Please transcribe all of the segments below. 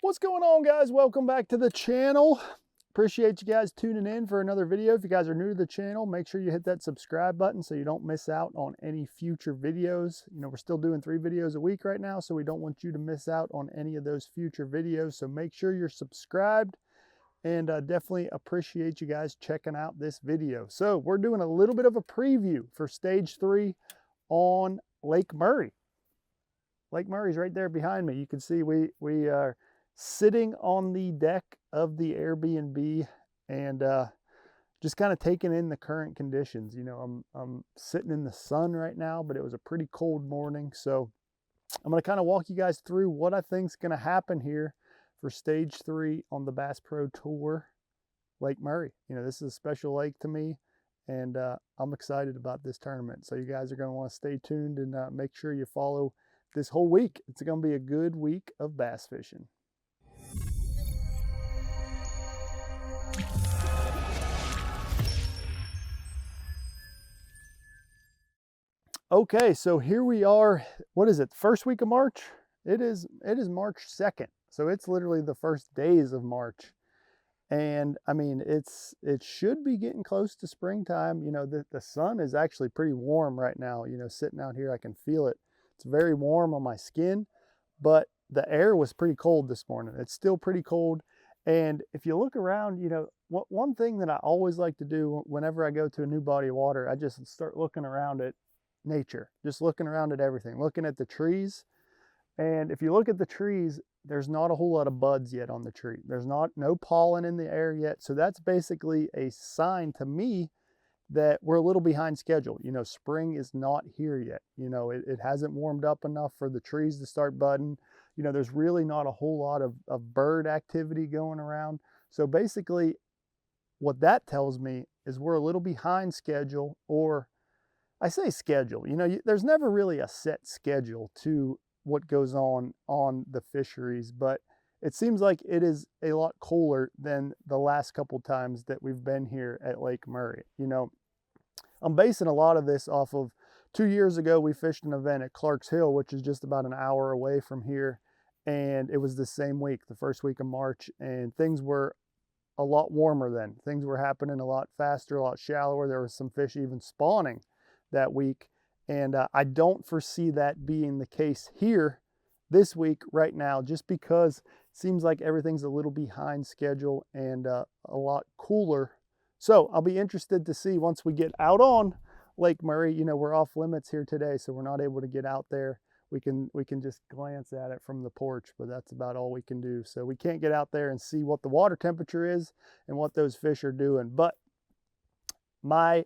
What's going on, guys? Welcome back to the channel. Appreciate you guys tuning in for another video. If you guys are new to the channel, make sure you hit that subscribe button so you don't miss out on any future videos. You know, we're still doing 3 videos a week right now, so we don't want you to miss out on any of those future videos. So make sure you're subscribed, and definitely appreciate you guys checking out this video. So we're doing a little bit of a preview for stage 3 on Lake Murray. Lake Murray's right there behind me. You can see we are sitting on the deck of the Airbnb and just kind of taking in the current conditions. You know, I'm sitting in the sun right now, but it was a pretty cold morning. So I'm going to kind of walk you guys through what I think is going to happen here for stage 3 on the Bass Pro Tour Lake Murray. You know, this is a special lake to me, and I'm excited about this tournament. So you guys are going to want to stay tuned and make sure you follow this whole week. It's going to be a good week of bass fishing. Okay, so here we are. What is it? First week of March? It is March 2nd. So it's literally the first days of March. And I mean, it should be getting close to springtime. You know, the sun is actually pretty warm right now. You know, sitting out here, I can feel it. It's very warm on my skin, but the air was pretty cold this morning. It's still pretty cold. And if you look around, you know, one thing that I always like to do whenever I go to a new body of water, I just start looking around at nature, just looking around at everything, looking at the trees. And if you look at the trees, there's not a whole lot of buds yet on the tree. There's no pollen in the air yet. So that's basically a sign to me that we're a little behind schedule. You know, spring is not here yet. You know, it hasn't warmed up enough for the trees to start budding. You know, there's really not a whole lot of bird activity going around. So basically what that tells me is we're a little behind schedule, or I say schedule. You know, there's never really a set schedule to what goes on the fisheries, but it seems like it is a lot cooler than the last couple times that we've been here at Lake Murray. You know, I'm basing a lot of this off of 2 years ago, we fished an event at Clark's Hill, which is just about an hour away from here. And it was the same week, the first week of March, and things were a lot warmer then. Things were happening a lot faster, a lot shallower. There was some fish even spawning that week. And I don't foresee that being the case here this week right now, just because it seems like everything's a little behind schedule and a lot cooler. So I'll be interested to see once we get out on Lake Murray. You know, we're off limits here today, so we're not able to get out there. We can just glance at it from the porch, but that's about all we can do. So we can't get out there and see what the water temperature is and what those fish are doing. But my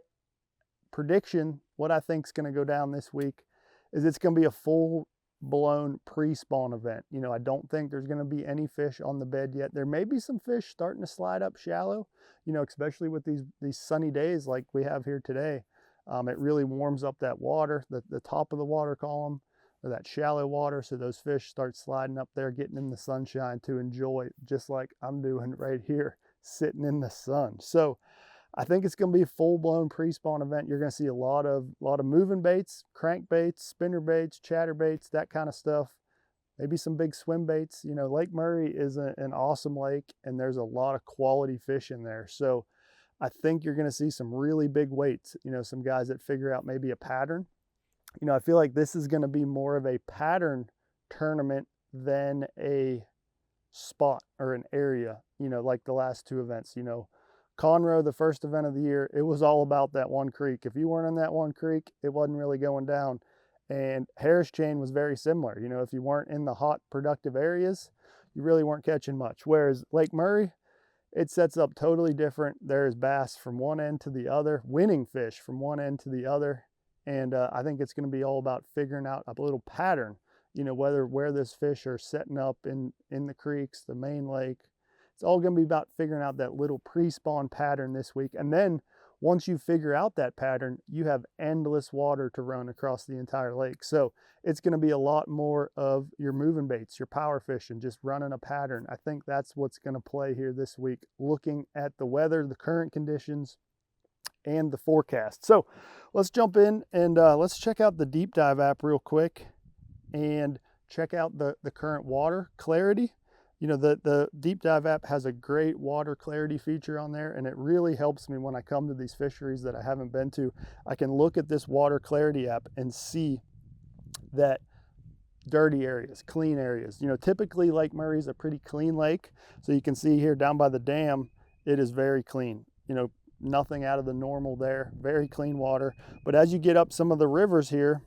prediction, what I think is going to go down this week, is it's going to be a full-blown pre-spawn event. You know, I don't think there's going to be any fish on the bed yet. There may be some fish starting to slide up shallow, you know, especially with these sunny days like we have here today. It really warms up that water, the top of the water column, or that shallow water, so those fish start sliding up there, getting in the sunshine to enjoy, just like I'm doing right here, sitting in the sun. So I think it's going to be a full-blown pre-spawn event. You're going to see a lot of moving baits, crankbaits, spinner baits, chatter baits, that kind of stuff. Maybe some big swim baits. You know, Lake Murray is an awesome lake, and there's a lot of quality fish in there. So I think you're going to see some really big weights. You know, some guys that figure out maybe a pattern. You know, I feel like this is going to be more of a pattern tournament than a spot or an area, you know, like the last 2 events. You know, Conroe, the first event of the year, it was all about that one creek. If you weren't in that one creek, it wasn't really going down. And Harris Chain was very similar. You know, if you weren't in the hot, productive areas, you really weren't catching much. Whereas Lake Murray, it sets up totally different. There's bass from one end to the other, winning fish from one end to the other. And I think it's going to be all about figuring out a little pattern, you know, where this fish are setting up in the creeks, the main lake. It's all going to be about figuring out that little pre-spawn pattern this week. And then once you figure out that pattern, you have endless water to run across the entire lake. So it's going to be a lot more of your moving baits, your power fishing, just running a pattern. I think that's what's going to play here this week, looking at the weather, the current conditions, and the forecast. So let's jump in and let's check out the Deep Dive app real quick and check out the current water clarity. you know, the Deep Dive app has a great water clarity feature on there, and it really helps me when I come to these fisheries that I haven't been to. I can look at this water clarity app and see that dirty areas, clean areas. You know, typically Lake Murray is a pretty clean lake. So you can see here down by the dam, it is very clean. You know, nothing out of the normal there, very clean water. But as you get up some of the rivers here,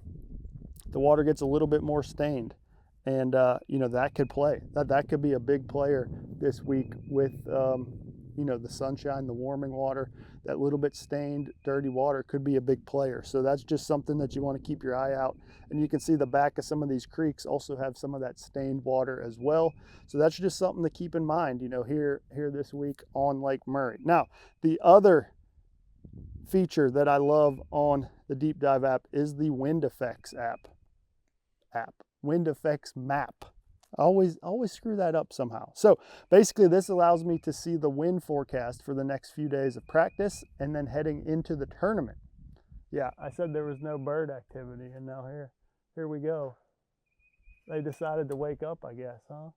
the water gets a little bit more stained. And, you know, that could play. That could be a big player this week with, you know, the sunshine, the warming water. That little bit stained, dirty water could be a big player. So that's just something that you want to keep your eye out. And you can see the back of some of these creeks also have some of that stained water as well. So that's just something to keep in mind, you know, here this week on Lake Murray. Now, the other feature that I love on the Deep Dive app is the wind effects wind effects map. I always screw that up somehow. So basically this allows me to see the wind forecast for the next few days of practice and then heading into the tournament. Yeah, I said there was no bird activity, and now here we go. They decided to wake up, I guess, huh?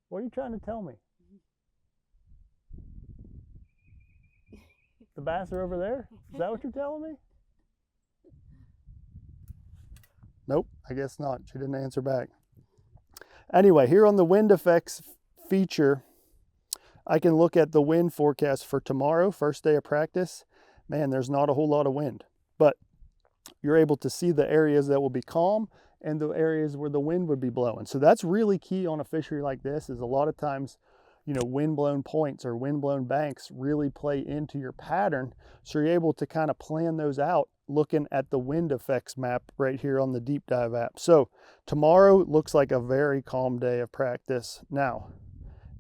What are you trying to tell me? The bass are over there? Is that what you're telling me? Nope, I guess not. She didn't answer back. Anyway, here on the wind effects feature, I can look at the wind forecast for tomorrow, first day of practice. Man, there's not a whole lot of wind, but you're able to see the areas that will be calm and the areas where the wind would be blowing. So that's really key on a fishery like this, is a lot of times, you know, wind-blown points or wind-blown banks really play into your pattern. So you're able to kind of plan those out looking at the wind effects map right here on the Deep Dive app. So tomorrow looks like a very calm day of practice. Now,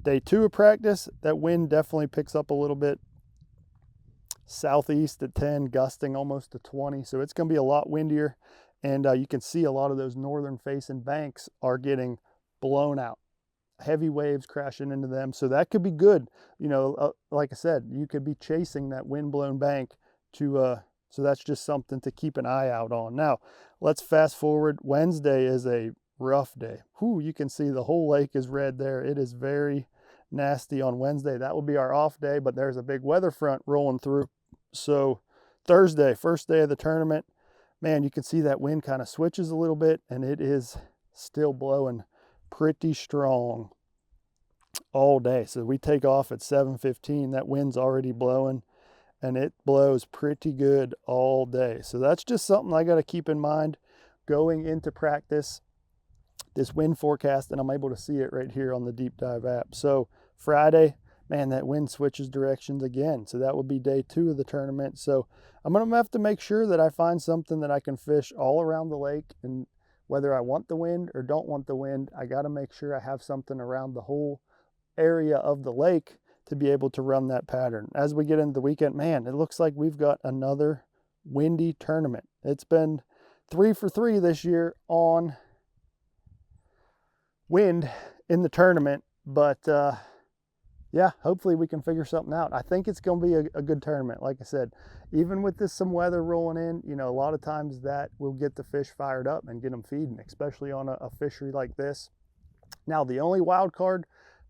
day 2 of practice, that wind definitely picks up a little bit. Southeast at 10, gusting almost to 20. So it's going to be a lot windier. And you can see a lot of those northern facing banks are getting blown out. Heavy waves crashing into them. So that could be good. You know, like I said, you could be chasing that wind-blown bank to, so that's just something to keep an eye out on. Now, let's fast forward. Wednesday is a rough day. Whew, you can see the whole lake is red there. It is very nasty on Wednesday. That will be our off day, but there's a big weather front rolling through. So Thursday, first day of the tournament, man, you can see that wind kind of switches a little bit, and it is still blowing pretty strong all day. So we take off at 7:15. That wind's already blowing, and it blows pretty good all day. So that's just something I got to keep in mind going into practice, this wind forecast, and I'm able to see it right here on the Deep Dive app. So Friday, man, that wind switches directions again. So that will be day 2 of the tournament. So I'm going to have to make sure that I find something that I can fish all around the lake, and whether I want the wind or don't want the wind, I got to make sure I have something around the whole area of the lake to be able to run that pattern. As we get into the weekend, man, it looks like we've got another windy tournament. It's been 3 for 3 this year on wind in the tournament, but yeah, hopefully we can figure something out. I think it's going to be a good tournament. Like I said, even with this some weather rolling in, you know, a lot of times that will get the fish fired up and get them feeding, especially on a fishery like this. Now, the only wild card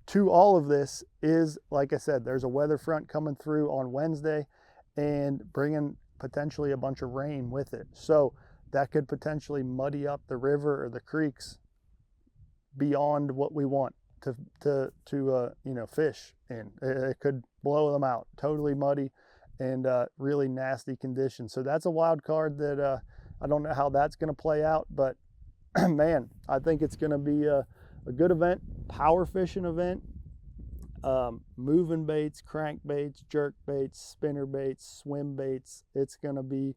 to all of this is, like I said, there's a weather front coming through on Wednesday and bringing potentially a bunch of rain with it. So that could potentially muddy up the river or the creeks beyond what we want to you know, fish in. It could blow them out, totally muddy and really nasty conditions. So that's a wild card that I don't know how that's going to play out, but man, I think it's going to be a good event, power fishing event, moving baits, crank baits, jerk baits, spinner baits, swim baits. It's going to be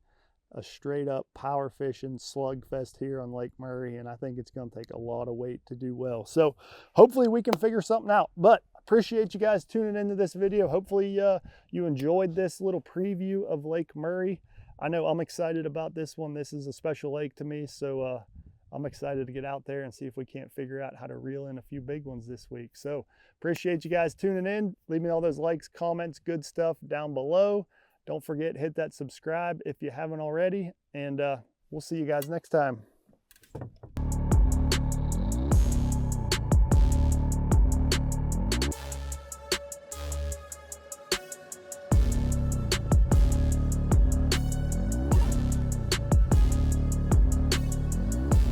a straight up power fishing slugfest here on Lake Murray, and I think it's going to take a lot of weight to do well. So hopefully we can figure something out, but appreciate you guys tuning into this video. Hopefully you enjoyed this little preview of Lake Murray. I know I'm excited about this one. This is a special lake to me, so I'm excited to get out there and see if we can't figure out how to reel in a few big ones this week. So appreciate you guys tuning in. Leave me all those likes, comments, good stuff down below. Don't forget, hit that subscribe if you haven't already, and we'll see you guys next time.